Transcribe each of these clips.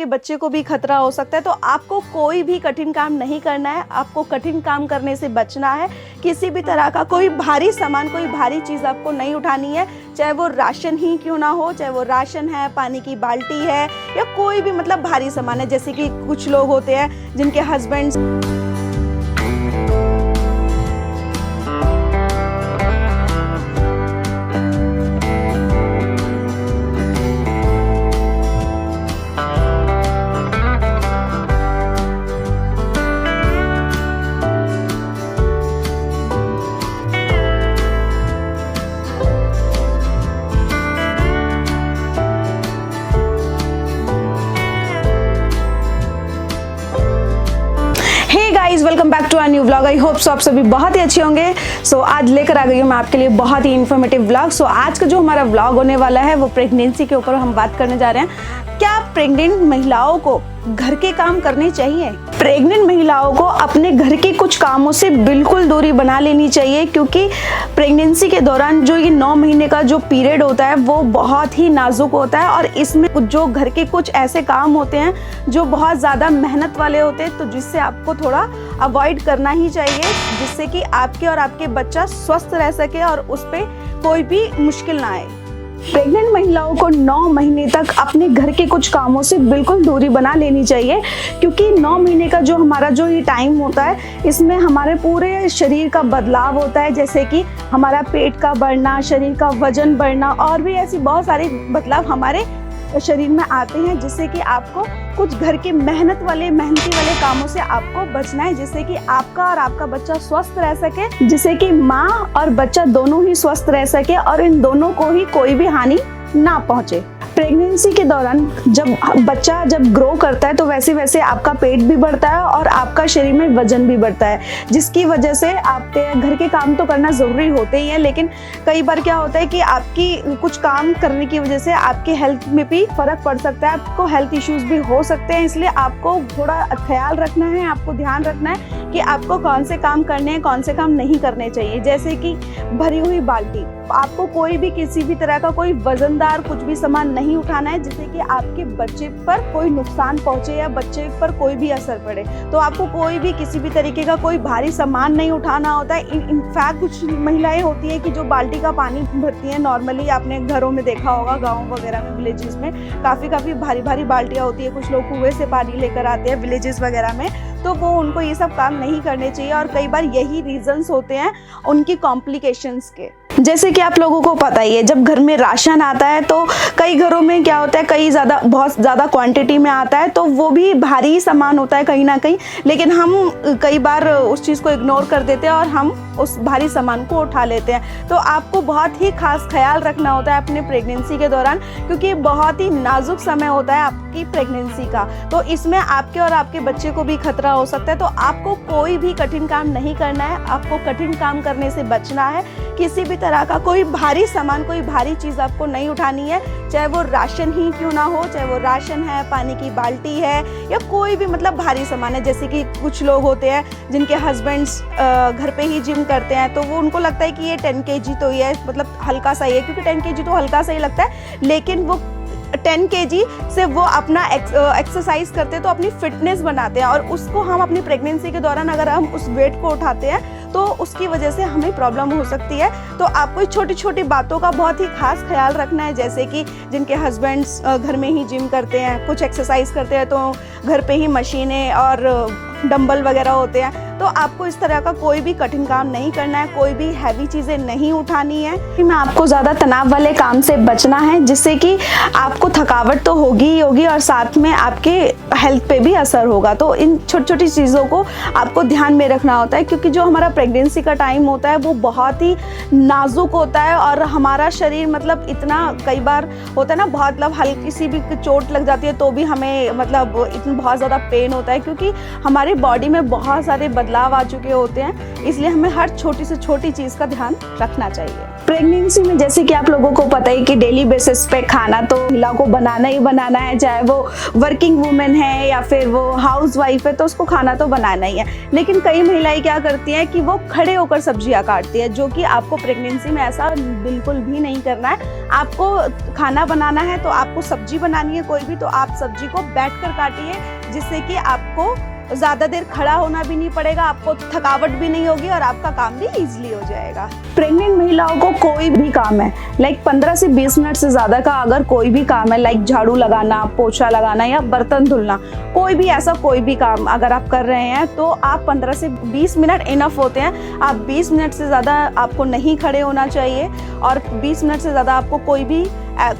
आपके बच्चे को भी खतरा हो सकता है। तो आपको कोई भी कठिन काम नहीं करना है, आपको कठिन काम करने से बचना है। किसी भी तरह का कोई भारी सामान, कोई भारी चीज़ आपको नहीं उठानी है, चाहे वो राशन ही क्यों ना हो, चाहे वो राशन है, पानी की बाल्टी है या कोई भी मतलब भारी सामान है। जैसे कि कुछ लोग होते हैं जिनके husbands welcome back to our new vlog. I hope so आप सभी बहुत ही अच्छे होंगे। आज लेकर आ गई हूँ मैं आपके लिए बहुत ही इन्फॉर्मेटिव व्लॉग। आज का जो हमारा व्लॉग होने वाला है वो प्रेगनेंसी के ऊपर हम बात करने जा रहे हैं। क्या प्रेग्नेंट महिलाओं को घर के काम करने चाहिए? प्रेग्नेंट महिलाओं को अपने घर के कुछ कामों से बिल्कुल दूरी बना लेनी चाहिए, क्योंकि प्रेगनेंसी के दौरान जो ये 9 महीने का जो पीरियड होता है वो बहुत ही नाजुक होता है और इसमें जो घर के कुछ ऐसे काम होते हैं जो बहुत ज़्यादा मेहनत वाले होते हैं, तो जिससे आपको थोड़ा अवॉइड करना ही चाहिए, जिससे कि आपके और आपके बच्चा स्वस्थ रह सके और उस पर कोई भी मुश्किल ना आए। प्रेग्नेंट महिलाओं को 9 महीने तक अपने घर के कुछ कामों से बिल्कुल दूरी बना लेनी चाहिए, क्योंकि 9 महीने का जो हमारा जो ये टाइम होता है इसमें हमारे पूरे शरीर का बदलाव होता है। जैसे कि हमारा पेट का बढ़ना, शरीर का वजन बढ़ना और भी ऐसी बहुत सारे बदलाव हमारे शरीर में आते हैं, जिससे कि आपको कुछ घर के मेहनती वाले कामों से आपको बचना है, जिससे कि आपका और आपका बच्चा स्वस्थ रह सके, जिससे कि माँ और बच्चा दोनों ही स्वस्थ रह सके और इन दोनों को ही कोई भी हानि ना पहुंचे। प्रेगनेंसी के दौरान जब बच्चा ग्रो करता है तो वैसे वैसे आपका पेट भी बढ़ता है और आपका शरीर में वजन भी बढ़ता है, जिसकी वजह से आपके घर के काम तो करना ज़रूरी होते ही है, लेकिन कई बार क्या होता है कि आपकी कुछ काम करने की वजह से आपके हेल्थ में भी फ़र्क पड़ सकता है, आपको हेल्थ इश्यूज़ भी हो सकते हैं। इसलिए आपको थोड़ा ख्याल रखना है, आपको ध्यान रखना है कि आपको कौन से काम करने हैं, कौन से काम नहीं करने चाहिए। जैसे कि भरी हुई बाल्टी, आपको कोई भी किसी भी तरह का कोई वजनदार कुछ भी सामान नहीं उठाना है, जिससे कि आपके बच्चे पर कोई नुकसान पहुंचे या बच्चे पर कोई भी असर पड़े। तो आपको कोई भी किसी भी तरीके का कोई भारी सामान नहीं उठाना होता है। इनफैक्ट कुछ महिलाएं होती है कि जो बाल्टी का पानी भरती हैं, नॉर्मली आपने घरों में देखा होगा, गाँव वगैरह में, विलेजेस में काफ़ी भारी बाल्टियाँ होती है। कुछ लोग कुएं से पानी लेकर आते हैं विलेजेस वगैरह में, तो वो उनको ये सब काम नहीं करने चाहिए और कई बार यही रीजंस होते हैं उनकी कॉम्प्लिकेशंस के। जैसे कि आप लोगों को पता ही है, जब घर में राशन आता है तो कई घरों में क्या होता है, बहुत ज़्यादा क्वांटिटी में आता है, तो वो भी भारी सामान होता है कहीं ना कहीं, लेकिन हम कई बार उस चीज़ को इग्नोर कर देते हैं और हम उस भारी सामान को उठा लेते हैं। तो आपको बहुत ही खास ख्याल रखना होता है अपने प्रेगनेंसी के दौरान, क्योंकि बहुत ही नाजुक समय होता है आपकी प्रेगनेंसी का। तो इसमें आपके और आपके बच्चे को भी खतरा हो सकता है। तो आपको कोई भी कठिन काम नहीं करना है, आपको कठिन काम करने से बचना है। किसी भी तरह का कोई भारी सामान, कोई भारी चीज़ आपको नहीं उठानी है, चाहे वो राशन ही क्यों ना हो, चाहे वो राशन है, पानी की बाल्टी है या कोई भी मतलब भारी सामान है। जैसे कि कुछ लोग होते हैं जिनके हस्बैंड्स घर पे ही जिम करते हैं, तो वो उनको लगता है कि ये 10 kg तो ये मतलब हल्का सा ही है, क्योंकि 10 kg तो हल्का सा ही लगता है, लेकिन वो 10 kg से वो अपना एक्सरसाइज करते हैं तो अपनी फिटनेस बनाते हैं, और उसको हम अपनी प्रेगनेंसी के दौरान अगर हम उस वेट को उठाते हैं तो उसकी वजह से हमें प्रॉब्लम हो सकती है। तो आपको छोटी छोटी बातों का बहुत ही खास ख्याल रखना है। जैसे कि जिनके हस्बैंड्स घर में ही जिम करते हैं, कुछ एक्सरसाइज करते हैं, तो घर पे ही मशीनें और डंबल वगैरह होते हैं, तो आपको इस तरह का कोई भी कठिन काम नहीं करना है, कोई भी हैवी चीज़ें नहीं उठानी है। में आपको ज़्यादा तनाव वाले काम से बचना है, जिससे कि आपको थकावट तो होगी ही होगी और साथ में आपके हेल्थ पे भी असर होगा। तो इन छोटी छोटी चीज़ों को आपको ध्यान में रखना होता है, क्योंकि जो हमारा प्रेगनेंसी का टाइम होता है वो बहुत ही नाजुक होता है और हमारा शरीर मतलब इतना, कई बार होता है ना, बहुत मतलब हल्की सी भी चोट लग जाती है तो भी हमें मतलब इतना बहुत ज़्यादा पेन होता है, क्योंकि हमारी बॉडी में बहुत सारे बदलाव आ चुके होते हैं। इसलिए हमें हर छोटी से छोटी चीज़ का ध्यान रखना चाहिए। प्रेगनेंसी में जैसे कि आप लोगों को पता है कि डेली बेसिस पे खाना तो महिला को बनाना ही बनाना है, चाहे वो वर्किंग वुमेन है या फिर वो हाउस वाइफ है, तो उसको खाना तो बनाना ही है। लेकिन कई महिलाएं क्या करती हैं कि वो खड़े होकर सब्जियां काटती है, जो कि आपको प्रेगनेंसी में ऐसा बिल्कुल भी नहीं करना है। आपको खाना बनाना है तो आपको सब्जी बनानी है कोई भी, तो आप सब्जी को बैठकर काटिए, जिससे कि आपको ज़्यादा देर खड़ा होना भी नहीं पड़ेगा, आपको थकावट भी नहीं होगी और आपका काम भी इजीली हो जाएगा। प्रेग्नेंट महिलाओं को कोई भी काम है, लाइक 15 से 20 मिनट से ज़्यादा का अगर कोई भी काम है, लाइक झाड़ू लगाना, पोछा लगाना या बर्तन धुलना, कोई भी ऐसा कोई भी काम अगर आप कर रहे हैं तो आप 15 से 20 मिनट इनफ होते हैं। आप 20 मिनट से ज़्यादा आपको नहीं खड़े होना चाहिए और 20 मिनट से ज़्यादा आपको कोई भी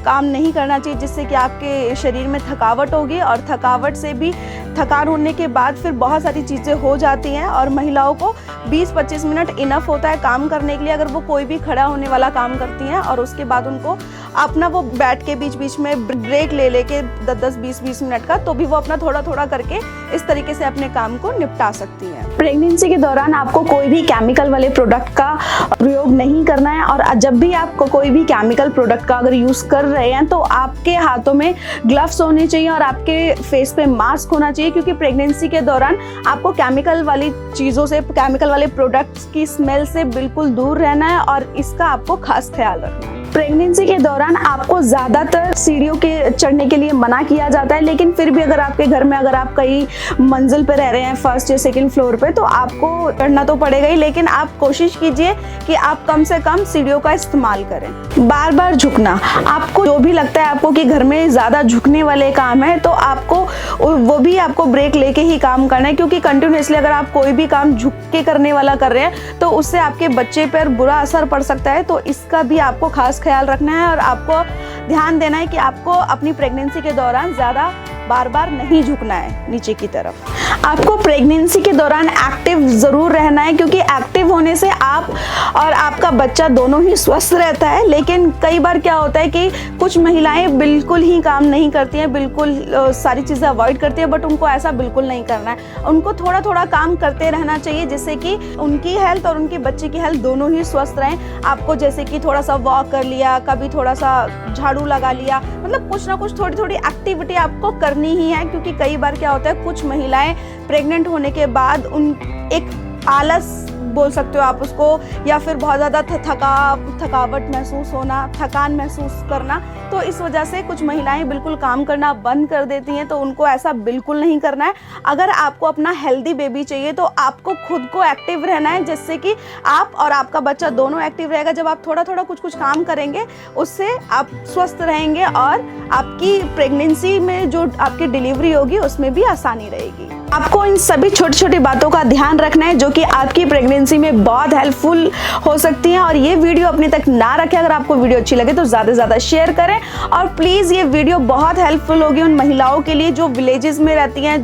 काम नहीं करना चाहिए, जिससे कि आपके शरीर में थकावट होगी और थकावट से भी थकान होने के बाद फिर बहुत सारी चीज़ें हो जाती हैं और महिलाओं को 20-25 मिनट इनफ होता है काम करने के लिए, अगर वो कोई भी खड़ा होने वाला काम करती हैं और उसके बाद उनको अपना वो बैठ के बीच बीच में ब्रेक ले लेके 10-20 मिनट का, तो भी वो अपना थोड़ा थोड़ा करके इस तरीके से अपने काम को निपटा सकती हैं। प्रेगनेंसी के दौरान आपको कोई भी केमिकल वाले प्रोडक्ट का प्रयोग नहीं करना है और जब भी आपको कोई भी केमिकल प्रोडक्ट का अगर यूज़ कर रहे हैं तो आपके हाथों में ग्लव्स होने चाहिए और आपके फेस पे मास्क होना चाहिए, क्योंकि प्रेगनेंसी के दौरान आपको केमिकल वाली चीज़ों से, केमिकल वाले प्रोडक्ट्स की स्मेल से बिल्कुल दूर रहना है और इसका आपको खास ख्याल रखना है। प्रेगनेंसी के दौरान आपको ज़्यादातर सीढ़ियों के चढ़ने के लिए मना किया जाता है, लेकिन फिर भी अगर आपके घर में अगर आप कई मंजिल पे रह रहे हैं, फर्स्ट या सेकंड फ्लोर पे, तो आपको चढ़ना तो पड़ेगा ही, लेकिन आप कोशिश कीजिए कि आप कम से कम सीढ़ियों का इस्तेमाल करें। बार बार झुकना, आपको जो भी लगता है आपको कि घर में ज़्यादा झुकने वाले काम है तो आपको वो भी आपको ब्रेक लेके ही काम करना है, क्योंकि कंटिन्यूसली अगर आप कोई भी काम झुक के करने वाला कर रहे हैं तो उससे आपके बच्चे पर बुरा असर पड़ सकता है। तो इसका भी आपको खास ख्याल रखना है और आपको ध्यान देना है कि आपको अपनी प्रेगनेंसी के दौरान ज़्यादा बार बार नहीं झुकना है नीचे की तरफ। आपको प्रेगनेंसी के दौरान एक्टिव ज़रूर रहना है, क्योंकि एक्टिव होने से आप और आपका बच्चा दोनों ही स्वस्थ रहता है। लेकिन कई बार क्या होता है कि कुछ महिलाएं बिल्कुल ही काम नहीं करती हैं, बिल्कुल सारी चीज़ें अवॉइड करती हैं, बट उनको ऐसा बिल्कुल नहीं करना है। उनको थोड़ा थोड़ा काम करते रहना चाहिए, जिससे कि उनकी हेल्थ और उनके बच्चे की हेल्थ दोनों ही स्वस्थ रहें। आपको जैसे कि थोड़ा सा वॉक कर लिया, कभी थोड़ा सा झाड़ू लगा लिया, मतलब कुछ ना कुछ थोड़ी थोड़ी एक्टिविटी आपको करनी ही है, क्योंकि कई बार क्या होता है कुछ महिलाएं प्रेग्नेंट होने के बाद उन एक आलस बोल सकते हो आप उसको, या फिर बहुत ज़्यादा थकावट महसूस होना, थकान महसूस करना, तो इस वजह से कुछ महिलाएं बिल्कुल काम करना बंद कर देती हैं। तो उनको ऐसा बिल्कुल नहीं करना है। अगर आपको अपना हेल्दी बेबी चाहिए तो आपको खुद को एक्टिव रहना है, जिससे कि आप और आपका बच्चा दोनों एक्टिव रहेगा। जब आप थोड़ा थोड़ा कुछ काम करेंगे उससे आप स्वस्थ रहेंगे और आपकी प्रेगनेंसी में जो आपकी डिलीवरी होगी उसमें भी आसानी रहेगी। आपको इन सभी छोटी छोटी बातों का ध्यान रखना है, जो कि आपकी प्रेगनेंसी में बहुत हेल्पफुल हो सकती हैं। और ये वीडियो अपने तक ना रखें। अगर आपको वीडियो अच्छी लगे तो ज़्यादा से ज़्यादा शेयर करें और प्लीज़ ये वीडियो बहुत हेल्पफुल होगी उन महिलाओं के लिए जो विलेजेस में रहती हैं,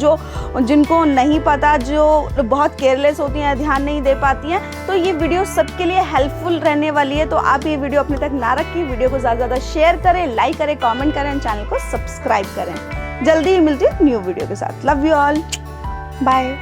जिनको नहीं पता, जो बहुत केयरलेस होती हैं, ध्यान नहीं दे पाती हैं। तो ये वीडियो सबके लिए हेल्पफुल रहने वाली है। तो आप ये वीडियो अपने तक ना रखें, वीडियो को ज़्यादा से ज़्यादा शेयर करें, लाइक करें, कॉमेंट करें, चैनल को सब्सक्राइब करें। जल्दी ही मिलती है न्यू वीडियो के साथ। Love you all, bye.